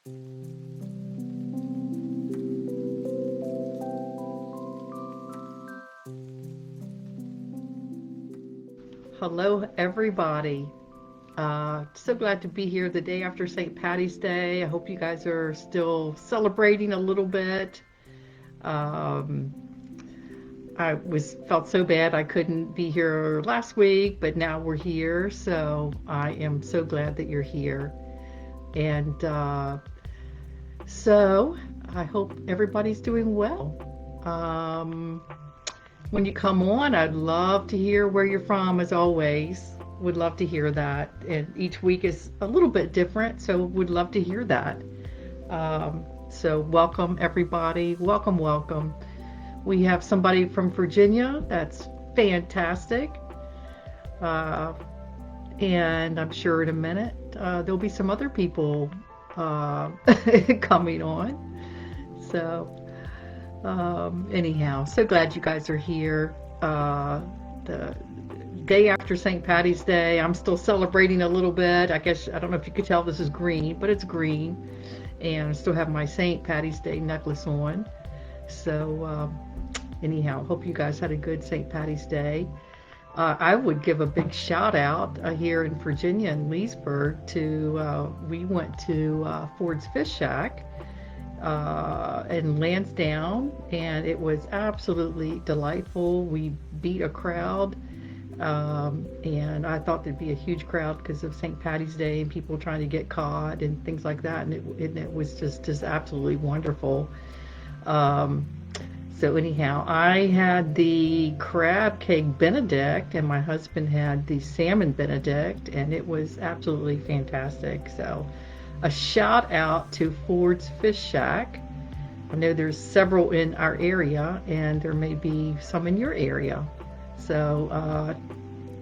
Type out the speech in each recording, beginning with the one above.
Hello, everybody. So glad to be here the day after St. Patty's Day. I hope you guys are still celebrating a little bit. Um, I felt so bad I couldn't be here last week, but now we're here, so I am so glad that you're here. And so I hope everybody's doing well. Um, when you come on, I'd love to hear where you're from, as always. Would love to hear that. And each week is a little bit different, so would love to hear that. So welcome, everybody. Welcome, welcome. We have somebody from Virginia. That's fantastic. Uh, and I'm sure in a minute there'll be some other people coming on. So anyhow, so glad you guys are here. The day after St. Patty's Day, I'm still celebrating a little bit. I guess, I don't know if you could tell this is green, but it's green. And I still have my St. Patty's Day necklace on. So anyhow, hope you guys had a good St. Patty's Day. I would give a big shout out here in Virginia in Leesburg to, we went to Ford's Fish Shack in Lansdowne, and it was absolutely delightful. We beat a crowd, and I thought there'd be a huge crowd because of St. Patty's Day and people trying to get caught and things like that, and it was just absolutely wonderful. So anyhow, I had the crab cake Benedict, and my husband had the salmon Benedict, and it was absolutely fantastic. So a shout out to Ford's Fish Shack. I know there's several in our area, and there may be some in your area. So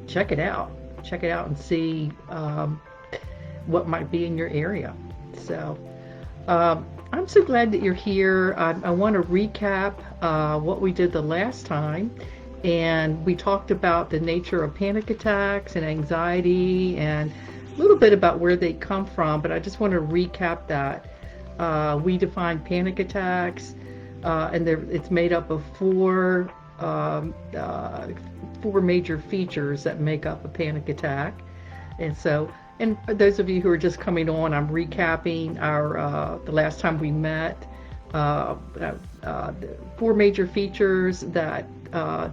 check it out. Check it out and see what might be in your area. So I'm so glad that you're here. I want to recap what we did the last time. And we talked about the nature of panic attacks and anxiety and a little bit about where they come from, but I just want to recap that. We defined panic attacks, and it's made up of four major features that make up a panic attack. And so, and for those of you who are just coming on, I'm recapping our the last time we met. The four major features that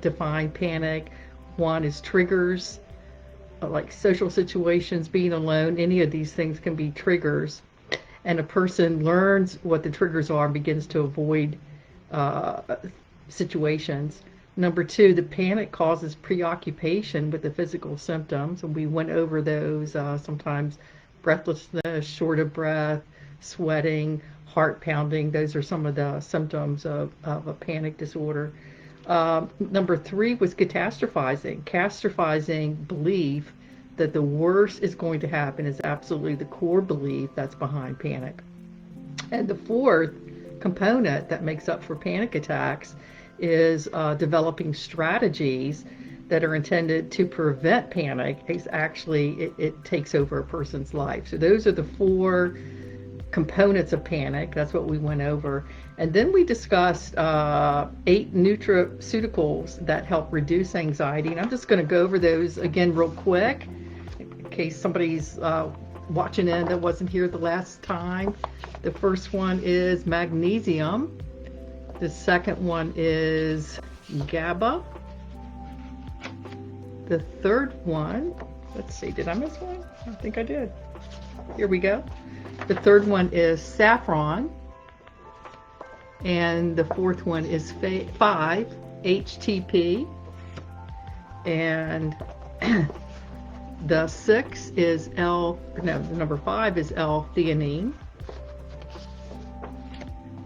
define panic. One is triggers, like social situations, being alone. Any of these things can be triggers, and a person learns what the triggers are and begins to avoid situations. Number two, the panic causes preoccupation with the physical symptoms, and we went over those. Sometimes breathlessness, short of breath, sweating, heart pounding. Those are some of the symptoms of a panic disorder. Number three was catastrophizing. Catastrophizing belief that the worst is going to happen is absolutely the core belief that's behind panic. And the fourth component that makes up for panic attacks is developing strategies that are intended to prevent panic. It's actually, it takes over a person's life. So those are the four components of panic. That's what we went over. And then we discussed 8 nutraceuticals that help reduce anxiety. And I'm just going to go over those again real quick in case somebody's watching in that wasn't here the last time. The first one is magnesium. The second one is GABA. The third one, let's see, did I miss one? I think I did. Here we go. The third one is saffron. And the fourth one is 5-HTP. And the sixth is the number 5 is L-theanine.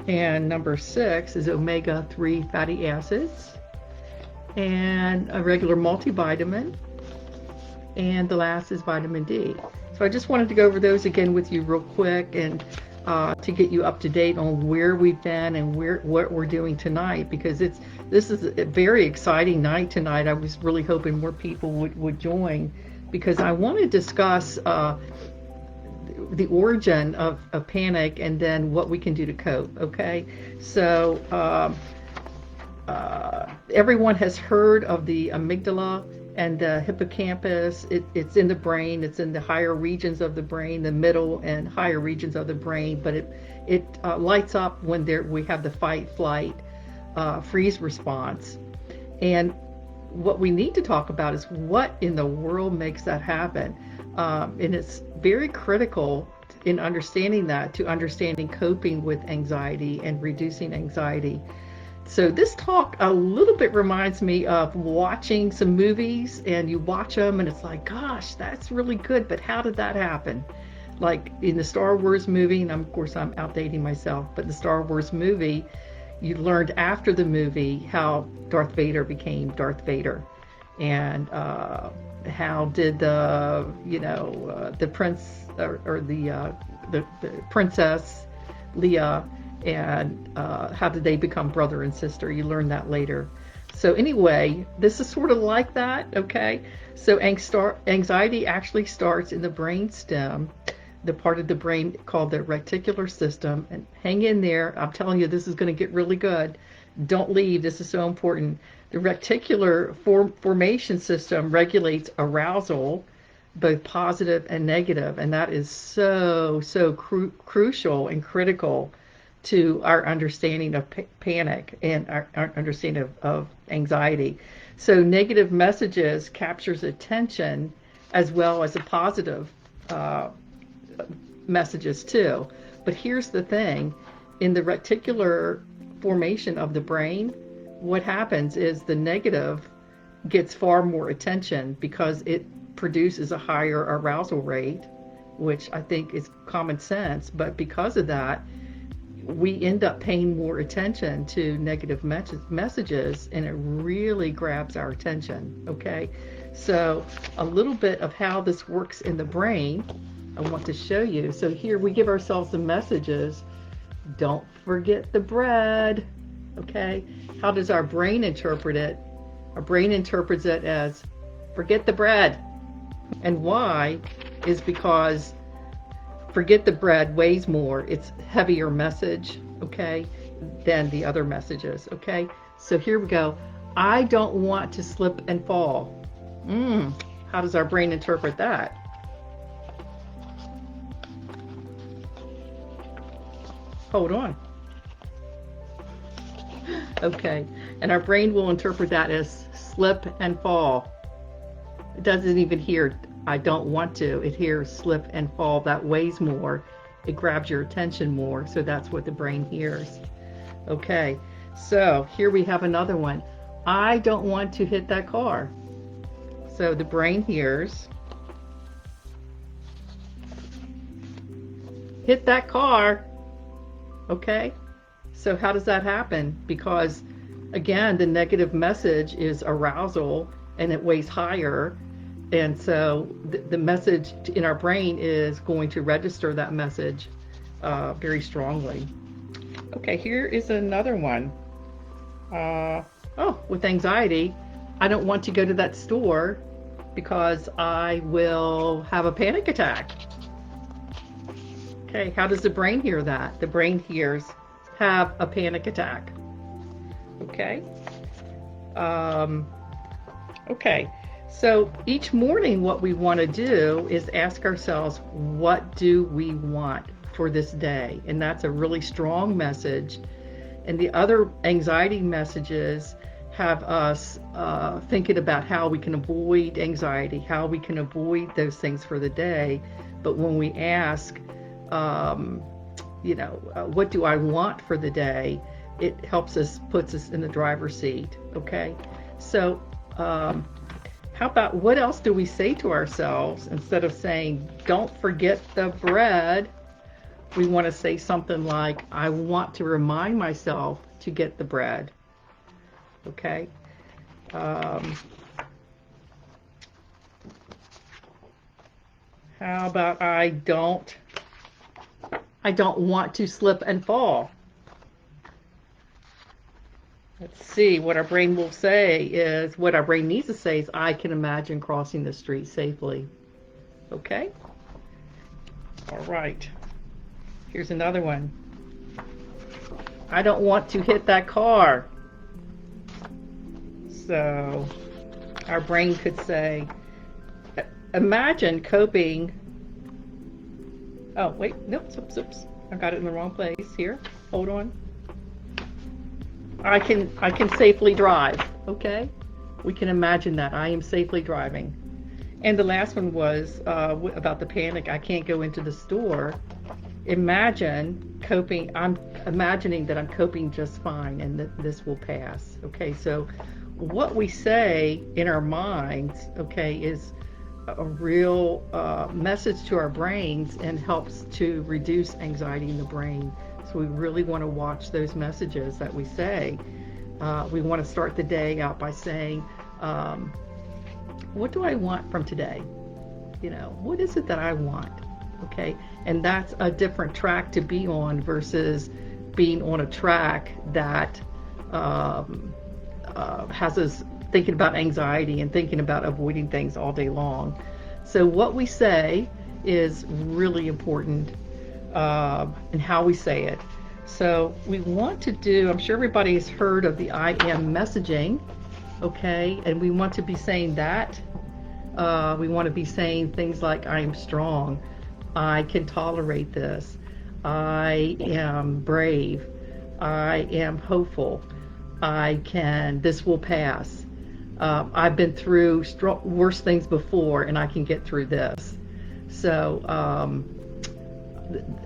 And number 6 is omega-3 fatty acids. And a regular multivitamin. And the last is vitamin D. So I just wanted to go over those again with you real quick, and to get you up to date on where we've been and what we're doing tonight, because this is a very exciting night tonight. I was really hoping more people would join, because I want to discuss the origin of panic and then what we can do to cope. Okay, so everyone has heard of the amygdala and the hippocampus. It's in the brain. It's in the higher regions of the brain, the middle and higher regions of the brain. But it lights up when we have the fight, flight, freeze response. And what we need to talk about is what in the world makes that happen. And it's very critical in understanding that to understanding coping with anxiety and reducing anxiety. So this talk a little bit reminds me of watching some movies, and you watch them and it's like, gosh, that's really good, but how did that happen? Like in the Star Wars movie, and of course I'm outdating myself, but the Star Wars movie, you learned after the movie how Darth Vader became Darth Vader, and how did the prince or the princess Leia, and how did they become brother and sister? You learn that later. So anyway, this is sort of like that, okay? So anxiety actually starts in the brain stem, the part of the brain called the reticular system. And hang in there. I'm telling you, this is going to get really good. Don't leave. This is so important. The reticular formation system regulates arousal, both positive and negative. And that is so crucial and critical to our understanding of panic and our understanding of anxiety. So negative messages captures attention as well as a positive messages too. But here's the thing, in the reticular formation of the brain, what happens is the negative gets far more attention because it produces a higher arousal rate, which I think is common sense. But because of that, we end up paying more attention to negative messages, and it really grabs our attention. Okay, so a little bit of how this works in the brain I want to show you. So here we give ourselves the messages. Don't forget the bread. Okay, how does our brain interpret it? Our brain interprets it as forget the bread. And why is because forget the bread weighs more. It's heavier message, okay, than the other messages, okay? So here we go. I don't want to slip and fall. How does our brain interpret that? Hold on. Okay, and our brain will interpret that as slip and fall. It doesn't even hear I don't want to. It hears slip and fall. That weighs more. It grabs your attention more. So that's what the brain hears. Okay, so here we have another one. I don't want to hit that car. So the brain hears hit that car. Okay, so how does that happen? Because again, the negative message is arousal and it weighs higher. And so the message in our brain is going to register that message very strongly. Okay, here is another one. With anxiety, I don't want to go to that store because I will have a panic attack. Okay, how does the brain hear that? The brain hears have a panic attack. Okay. Okay. So each morning what we want to do is ask ourselves, what do we want for this day? And that's a really strong message. And the other anxiety messages have us thinking about how we can avoid anxiety, how we can avoid those things for the day. But when we ask, what do I want for the day? It helps us, puts us in the driver's seat. Okay. So, how about what else do we say to ourselves instead of saying, don't forget the bread? We want to say something like, I want to remind myself to get the bread. Okay. How about I don't want to slip and fall? Let's see, what our brain will say is, what our brain needs to say is, I can imagine crossing the street safely. Okay? All right. Here's another one. I don't want to hit that car. So our brain could say, imagine coping. Oh, wait, nope, oops. I got it in the wrong place here. Hold on. I can safely drive, okay? We can imagine that. I am safely driving. And the last one was about the panic. I can't go into the store. Imagine coping. I'm imagining that I'm coping just fine and that this will pass. Okay, so what we say in our minds, okay, is a real message to our brains and helps to reduce anxiety in the brain. So we really want to watch those messages that we say. We want to start the day out by saying, what do I want from today? You know, what is it that I want? Okay, and that's a different track to be on versus being on a track that has us thinking about anxiety and thinking about avoiding things all day long. So what we say is really important, and how we say it. So we want to do, I'm sure everybody's heard of the I am messaging, okay, and we want to be saying that. We want to be saying things like, I am strong, I can tolerate this, I am brave, I am hopeful, this will pass. I've been through worse things before and I can get through this. So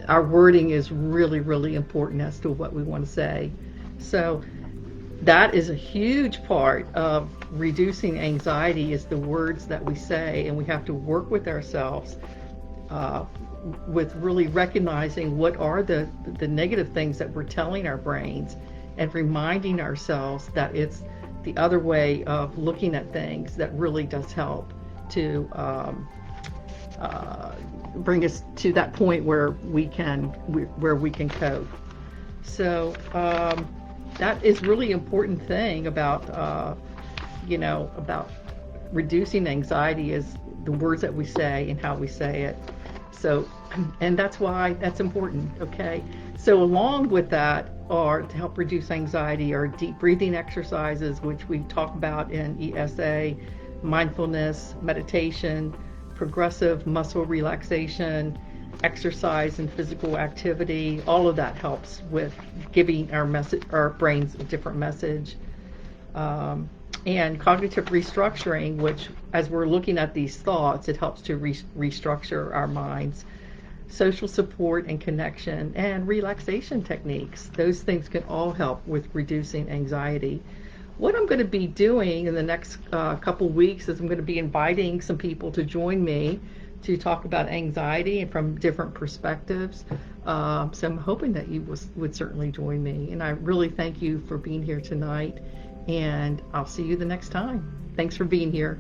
our wording is really, really important as to what we want to say. So that is a huge part of reducing anxiety, is the words that we say, and we have to work with ourselves with really recognizing what are the negative things that we're telling our brains, and reminding ourselves that it's the other way of looking at things that really does help to bring us to that point where we can cope. So that is really important thing about about reducing anxiety, is the words that we say and how we say it. So, and that's why that's important. Okay, so along with that, are to help reduce anxiety, are deep breathing exercises, which we talk about in ESA, mindfulness, meditation, progressive muscle relaxation, exercise and physical activity. All of that helps with giving our brains a different message. And cognitive restructuring, which, as we're looking at these thoughts, it helps to restructure our minds. Social support and connection, and relaxation techniques. Those things can all help with reducing anxiety. What I'm going to be doing in the next couple weeks is I'm going to be inviting some people to join me to talk about anxiety and from different perspectives. So I'm hoping that you would certainly join me. And I really thank you for being here tonight. And I'll see you the next time. Thanks for being here.